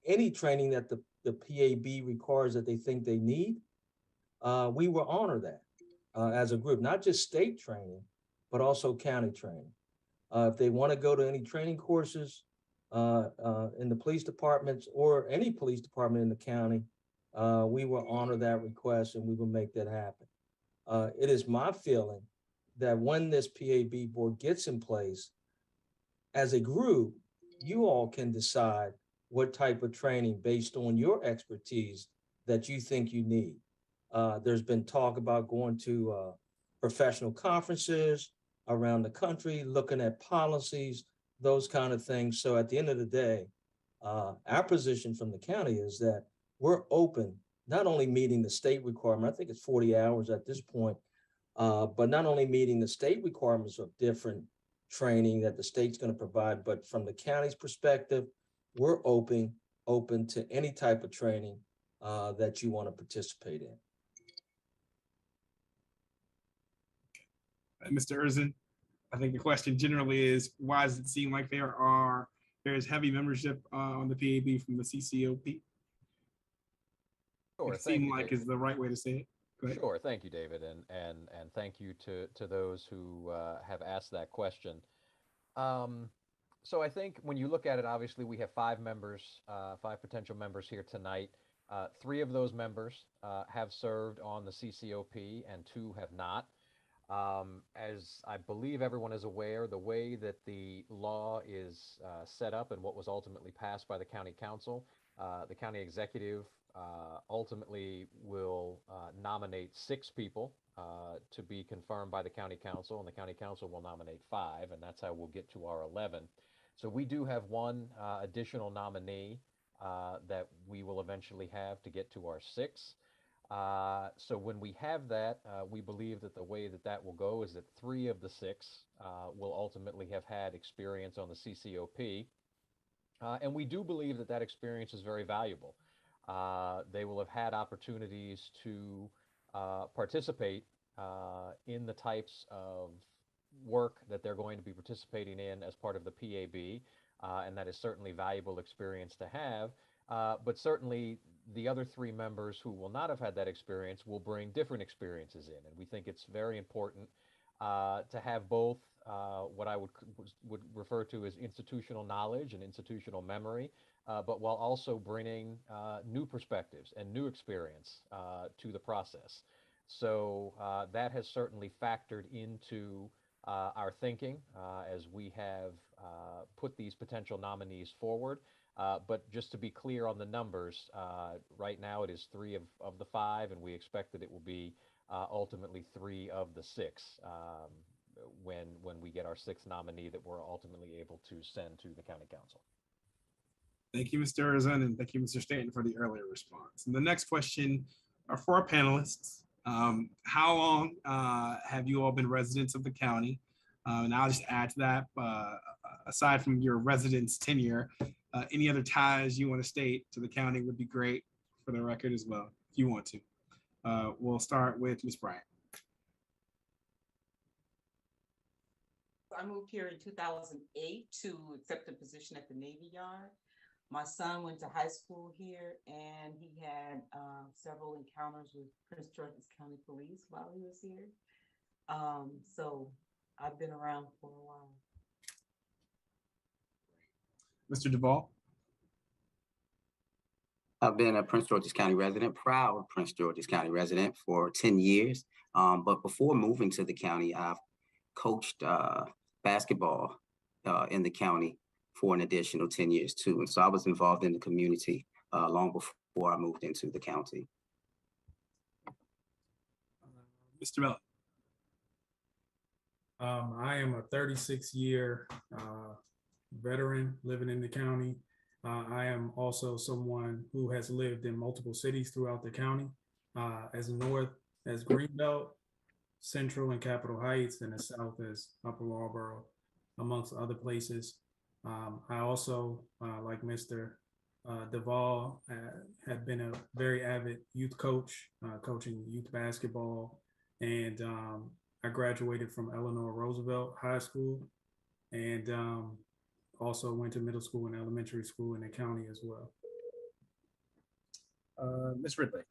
any training that the PAB requires that they think they need, we will honor that as a group, not just state training, but also county training. If they want to go to any training courses in the police departments or any police department in the county, we will honor that request and we will make that happen. It is my feeling that when this PAB board gets in place, as a group, you all can decide what type of training based on your expertise that you think you need. There's been talk about going to professional conferences around the country, looking at policies, those kind of things. So at the end of the day, our position from the county is that we're open, not only meeting the state requirement, I think it's 40 hours at this point, but not only meeting the state requirements of different training that the state's going to provide, but from the county's perspective, we're open to any type of training that you want to participate in. Mr. Erzin, I think the question generally is, why does it seem like there is heavy membership on the PAB from the CCOP? Sure, it seemed like is the right way to say it. Go ahead. Sure, thank you, David, and thank you to those who have asked that question. So I think when you look at it, obviously we have 5 members, 5 potential members here tonight. 3 of those members have served on the CCOP and 2 have not. As I believe everyone is aware, the way that the law is set up and what was ultimately passed by the county council, the county executive ultimately will nominate 6 people to be confirmed by the county council, and the county council will nominate 5, and that's how we'll get to our 11. So we do have 1 additional nominee that we will eventually have to get to our 6. So when we have that, we believe that the way that will go is that 3 of the 6 will ultimately have had experience on the CCOP. And we do believe that experience is very valuable. They will have had opportunities to participate in the types of work that they're going to be participating in as part of the PAB. and that is certainly valuable experience to have. But certainly the other three members who will not have had that experience will bring different experiences in. And we think it's very important to have both what I would refer to as institutional knowledge and institutional memory, but while also bringing new perspectives and new experience to the process. So that has certainly factored into our thinking as we have put these potential nominees forward. But just to be clear on the numbers, right now it is 3 of the 5, and we expect that it will be ultimately 3 of the 6 when we get our 6th nominee that we're ultimately able to send to the county council. Thank you, Mr. Erzan, and thank you, Mr. Stanton, for the earlier response. And the next question are for our panelists. How long have you all been residents of the county? And I'll just add to that, aside from your residence tenure, any other ties you want to state to the county would be great for the record as well, if you want to. We'll start with Ms. Bryant. I moved here in 2008 to accept a position at the Navy Yard. My son went to high school here, and he had several encounters with Prince George's County Police while he was here. So I've been around for a while. Mr. Duvall. I've been a Prince George's County resident, proud Prince George's County resident for 10 years. But before moving to the county, I've coached basketball in the county for an additional 10 years too. And so I was involved in the community long before I moved into the county. Mr. Mellon. I am a 36-year veteran living in the county. I am also someone who has lived in multiple cities throughout the county, as north as Greenbelt, Central and Capitol Heights, and as south as Upper Marlboro, amongst other places. I also, like Mr. Duvall, had been a very avid youth coach, coaching youth basketball, and I graduated from Eleanor Roosevelt High School, and also went to middle school and elementary school in the county as well. Ms. Ridley.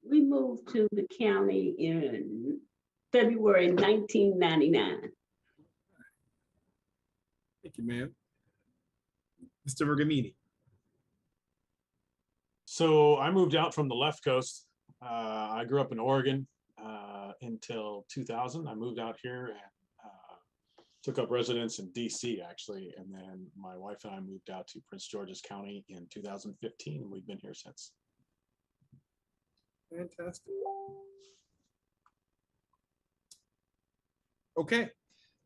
We moved to the county in February 1999. Thank you, ma'am. Mr. Bergamini. So I moved out from the left coast. I grew up in Oregon until 2000. I moved out here and took up residence in DC actually. And then my wife and I moved out to Prince George's County in 2015. And we've been here since. Fantastic. Okay.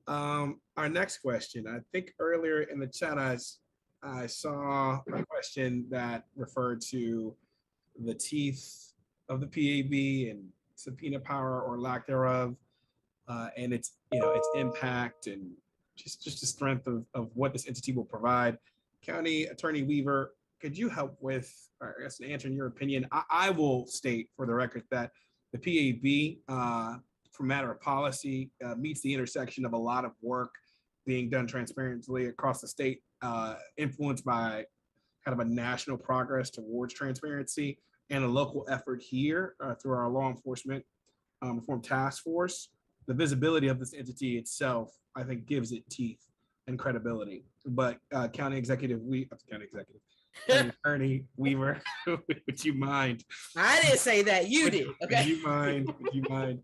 Our next question. I think earlier in the chat, I saw a question that referred to the teeth of the PAB and subpoena power or lack thereof, and its impact and just the strength of what this entity will provide. County Attorney Weaver, could you help with, or I guess, answer in your opinion? I will state for the record that the PAB, for matter of policy, meets the intersection of a lot of work being done transparently across the state, influenced by kind of a national progress towards transparency and a local effort here through our law enforcement reform task force. The visibility of this entity itself, I think, gives it teeth and credibility. But County Attorney Weaver, would you mind? I didn't say that. You did. Okay. Would you mind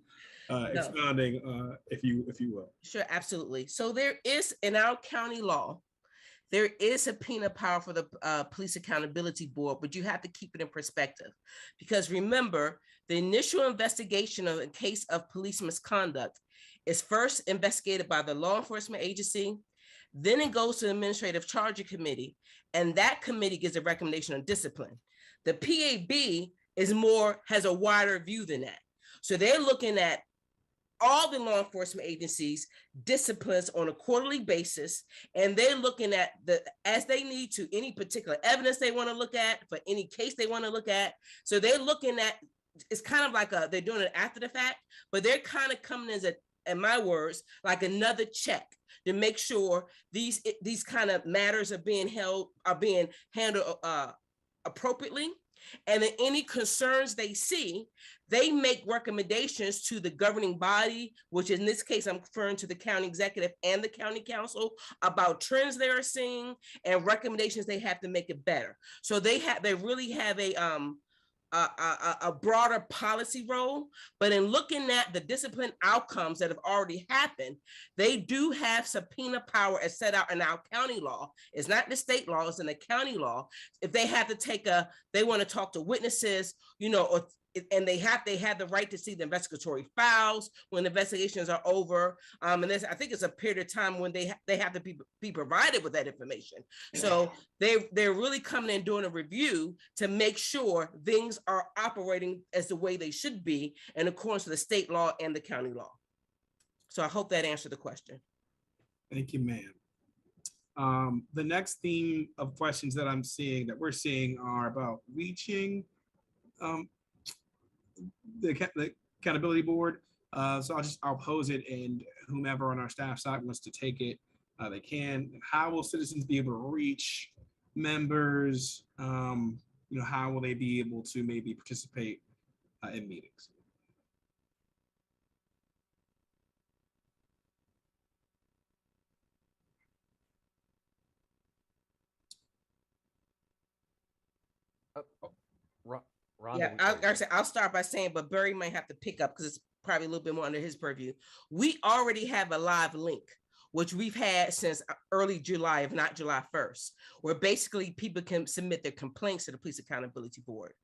expounding, if you will? Sure, absolutely. So there is, in our county law, there is subpoena power for the Police Accountability Board, but you have to keep it in perspective. Because remember, the initial investigation of a case of police misconduct is first investigated by the law enforcement agency, then it goes to the Administrative Charge Committee, and that committee gives a recommendation on discipline. The PAB has a wider view than that. So they're looking at all the law enforcement agencies disciplines on a quarterly basis, and they're looking at as they need to, any particular evidence they want to look at for any case they want to look at. So they're looking at, it's kind of like they're doing it after the fact, but they're kind of coming in my words, like another check to make sure these kind of matters are being handled appropriately. And then any concerns they see, they make recommendations to the governing body, which in this case, I'm referring to the county executive and the county council, about trends they are seeing and recommendations they have to make it better. So they really have a broader policy role, but in looking at the discipline outcomes that have already happened, they do have subpoena power as set out in our county law. It's not the state law, it's in the county law. If they have to they want to talk to witnesses, and they have the right to see the investigatory files when investigations are over. And I think it's a period of time when they have to be provided with that information. So they're really coming in doing a review to make sure things are operating as the way they should be in accordance with the state law and the county law. So I hope that answered the question. Thank you, ma'am. The next theme of questions that we're seeing are about reaching the accountability board. So I'll pose it, and whomever on our staff side wants to take it, they can. How will citizens be able to reach members? How will they be able to maybe participate in meetings? Rhonda, I'll start by saying, but Barry might have to pick up because it's probably a little bit more under his purview. We already have a live link, which we've had since early July, if not July 1st, where basically people can submit their complaints to the Police Accountability Board.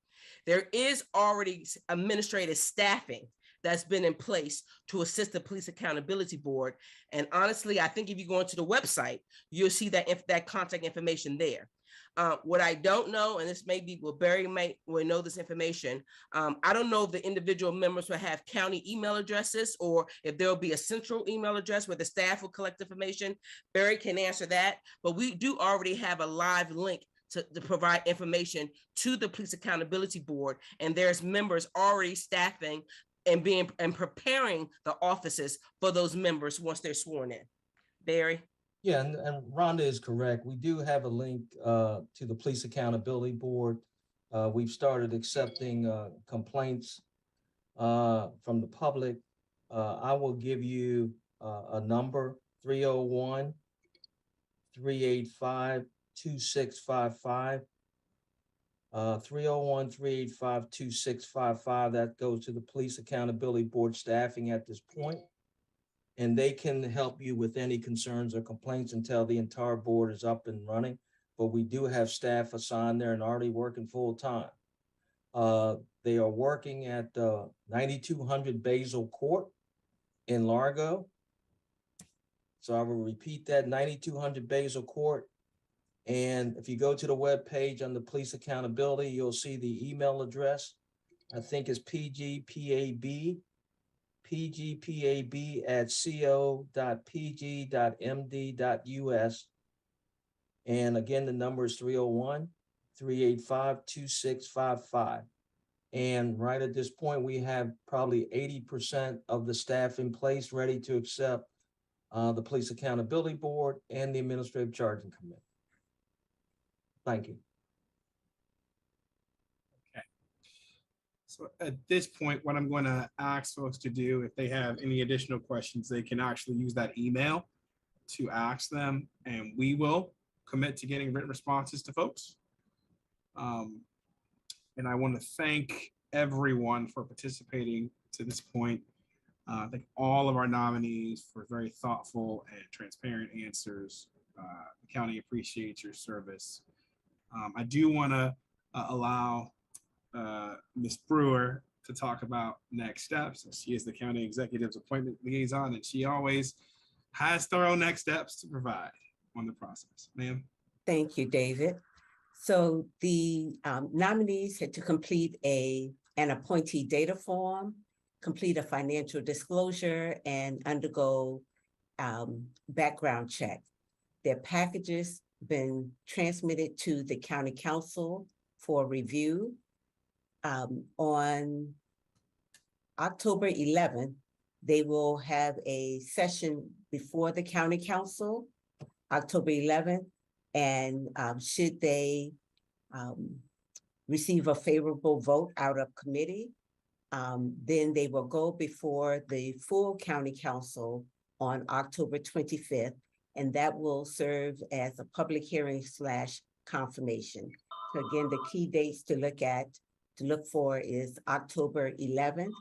There is already administrative staffing that's been in place to assist the Police Accountability Board. And honestly, I think if you go into the website, you'll see that contact information there. What I don't know, and this may be, Barry will know this information. I don't know if the individual members will have county email addresses or if there'll be a central email address where the staff will collect information. Barry can answer that, but we do already have a live link to provide information to the Police Accountability Board, and there's members already staffing and preparing the offices for those members once they're sworn in. Barry? Yeah, and Rhonda is correct. We do have a link to the Police Accountability Board. We've started accepting complaints from the public. I will give you a number, 301-385-2655. 301-385-2655. That goes to the Police Accountability Board staffing at this point. And they can help you with any concerns or complaints until the entire board is up and running. But we do have staff assigned there and already working full time. They are working at 9200 Basil Court in Largo. So I will repeat that, 9200 Basil Court. And if you go to the web page on the Police Accountability, you'll see the email address. I think it's pgpab@co.pg.md.us. And again, the number is 301-385-2655. And right at this point, we have probably 80% of the staff in place ready to accept the Police Accountability Board and the Administrative Charging Committee. Thank you. Okay. So at this point, what I'm going to ask folks to do, if they have any additional questions, they can actually use that email to ask them, and we will commit to getting written responses to folks. And I want to thank everyone for participating to this point. I thank all of our nominees for very thoughtful and transparent answers. The county appreciates your service. I do want to allow Ms. Brewer to talk about next steps. She is the county executive's appointment liaison, and she always has thorough next steps to provide on the process. Ma'am. Thank you, David. So the nominees had to complete an appointee data form, complete a financial disclosure, and undergo background check. Their packages been transmitted to the county council for review. On October 11th, They will have a session before the county council, October 11th. And should they receive a favorable vote out of committee, then they will go before the full county council on October 25th, and that will serve as a public hearing / confirmation. So again, the key dates to look for is October 11th,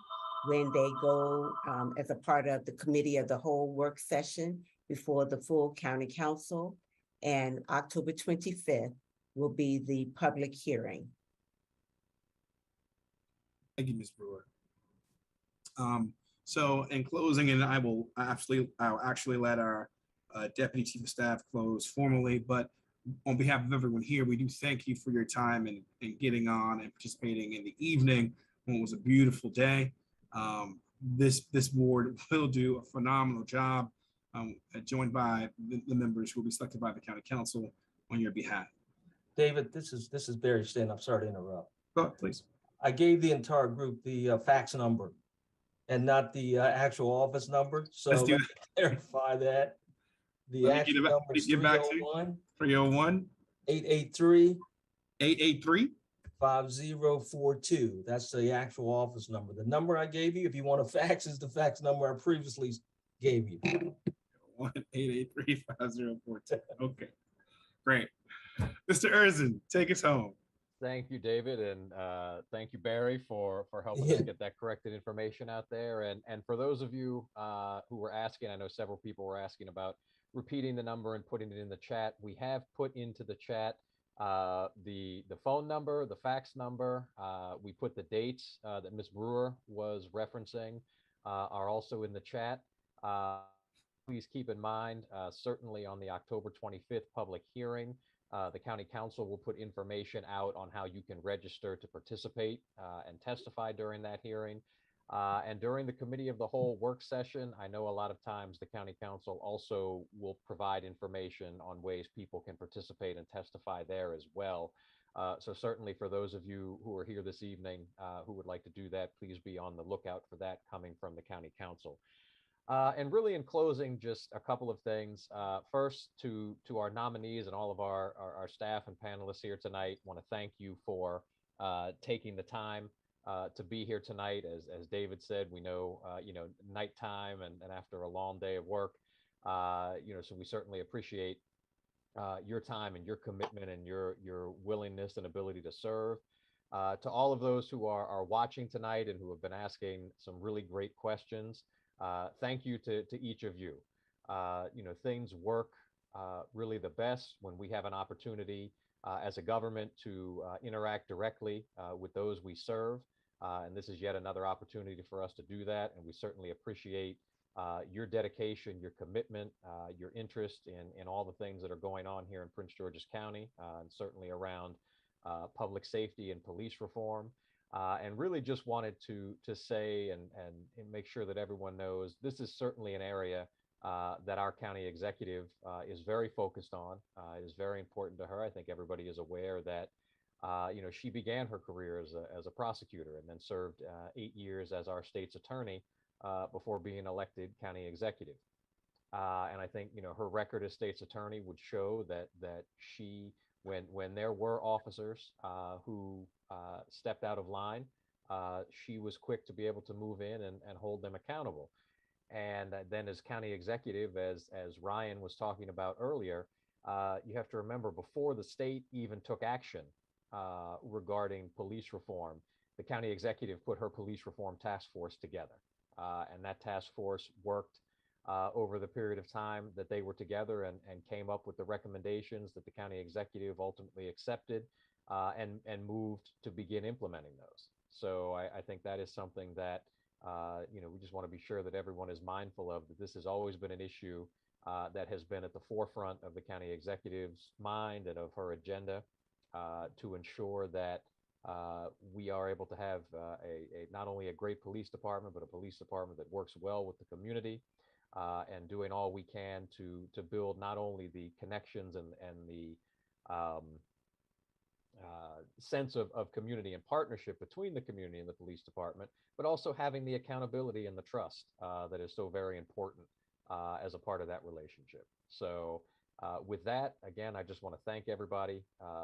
when they go as a part of the committee of the whole work session before the full county council, and October 25th will be the public hearing. Thank you, Ms. Brewer. So in closing, and I'll actually let our Deputy Chief of Staff close formally, but on behalf of everyone here, we do thank you for your time and getting on and participating in the evening when it was a beautiful day. This board will do a phenomenal job, joined by the members who will be selected by the county council on your behalf. David, this is Barry Stin. I'm sorry to interrupt. Go ahead, please. I gave the entire group the fax number and not the actual office number. So Let's let me clarify that. The actual number is 301 301 883 883 5042. That's the actual office number. The number I gave you, if you want a fax, is the fax number I previously gave you. 1-883-5042. Okay, great. Mr. Erzin, take us home. Thank you, David, and thank you, Barry, for helping us get that corrected information out there. And for those of you who were asking, I know several people were asking about repeating the number and putting it in the chat. We have put into the chat the phone number, the fax number. We put the dates that Ms. Brewer was referencing are also in the chat. Please keep in mind, certainly on the October 25th public hearing, the county council will put information out on how you can register to participate and testify during that hearing. And during the committee of the whole work session, I know a lot of times the county council also will provide information on ways people can participate and testify there as well. So certainly for those of you who are here this evening who would like to do that, please be on the lookout for that coming from the county council. And really in closing, just a couple of things. First, to our nominees and all of our staff and panelists here tonight, want to thank you for taking the time to be here tonight. As David said, we know, nighttime and after a long day of work, so we certainly appreciate your time and your commitment and your willingness and ability to serve. To all of those who are watching tonight and who have been asking some really great questions, thank you to each of you. Things work really the best when we have an opportunity as a government to interact directly with those we serve. And this is yet another opportunity for us to do that. And we certainly appreciate your dedication, your commitment, your interest in all the things that are going on here in Prince George's County, and certainly around public safety and police reform. And really just wanted to say and make sure that everyone knows this is certainly an area that our county executive is very focused on. It is very important to her. I think everybody is aware that she began her career as a prosecutor and then served 8 years as our state's attorney before being elected county executive. And I think her record as state's attorney would show that she, when there were officers who stepped out of line, she was quick to be able to move in and hold them accountable. And then as county executive, as Ryan was talking about earlier, you have to remember, before the state even took action regarding police reform, the county executive put her police reform task force together. And that task force worked over the period of time that they were together and came up with the recommendations that the county executive ultimately accepted and moved to begin implementing those. So I think that is something that we just want to be sure that everyone is mindful of, that this has always been an issue that has been at the forefront of the county executive's mind and of her agenda to ensure that we are able to have not only a great police department, but a police department that works well with the community, and doing all we can to build not only the connections and the sense of community and partnership between the community and the police department, but also having the accountability and the trust that is so very important as a part of that relationship. So with that, again, I just want to thank everybody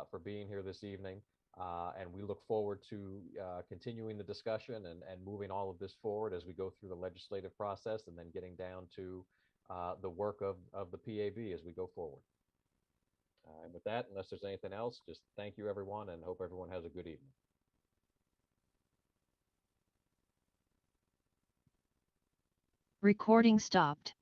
for being here this evening. And we look forward to continuing the discussion and moving all of this forward as we go through the legislative process and then getting down to the work of the PAB as we go forward. And with that, unless there's anything else, just thank you, everyone, and hope everyone has a good evening. Recording stopped.